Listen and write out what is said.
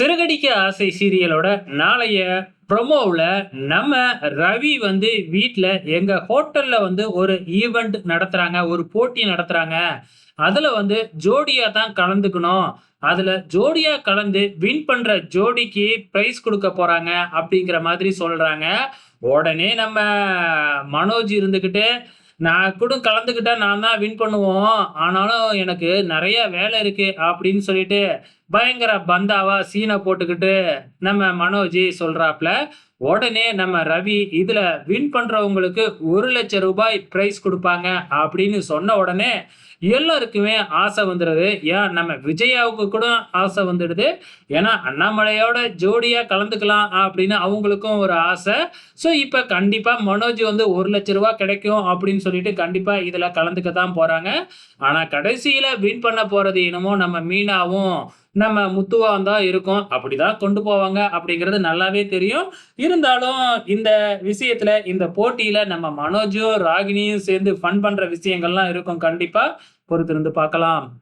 சிறகடிக்க ஆசை சீரியலோட நாளைய ப்ரொமோவுல நம்ம ரவி வீட்ல எங்க ஹோட்டல்ல ஒரு ஈவெண்ட் நடத்துறாங்க. ஒரு போட்டி நடத்துறாங்க. அதுல ஜோடியா தான் கலந்துக்கணும். அதுல ஜோடியா கலந்து வின் பண்ற ஜோடிக்கு பிரைஸ் குடுக்க போறாங்க அப்படிங்கிற மாதிரி சொல்றாங்க. உடனே நம்ம மனோஜ் இருந்துகிட்டு, நான் கூட கலந்துக்கிட்டா நான் தான் வின் பண்ணுவோம். ஆனாலும் எனக்கு நெறைய வேலை இருக்கு அப்படின்னு சொல்லிட்டு, பயங்கர பந்தாவா சீன போட்டுக்கிட்டு நம்ம மனோஜ் சொல்றாப்ல. உடனே நம்ம ரவி, "இதுல வின் பண்றவங்களுக்கு ரூ. 1,00,000 பிரைஸ் குடுப்பாங்க" அப்படின்னு சொன்ன உடனே, எல்லாருக்குமே ஆசை வந்துருது. ஏன் நம்ம விஜயாவுக்கு கூட ஆசை வந்துடுது. ஏன்னா, அண்ணாமலையோட ஜோடியா கலந்துக்கலாம் அப்படின்னு அவங்களுக்கும் ஒரு ஆசை. ஸோ, இப்ப கண்டிப்பா மனோஜ் ரூ. 1,00,000 கிடைக்கும் அப்படின்னு சொல்லிட்டு கண்டிப்பா இதுல கலந்துக்க தான் போறாங்க. ஆனா, கடைசியில வின் பண்ண போறது என்னமோ நம்ம மீனாவும், நம்ம முத்துவாவும் தான் இருக்கும். அப்படிதான் கொண்டு போவாங்க அப்படிங்கிறது நல்லாவே தெரியும். இருந்தாலும் இந்த விஷயத்துல, இந்த போட்டியில நம்ம மனோஜும், ராகினியும் சேர்ந்து ஃபன் பண்ற விஷயங்கள்லாம் இருக்கும் கண்டிப்பா. பொறுத்திருந்து பார்க்கலாம்.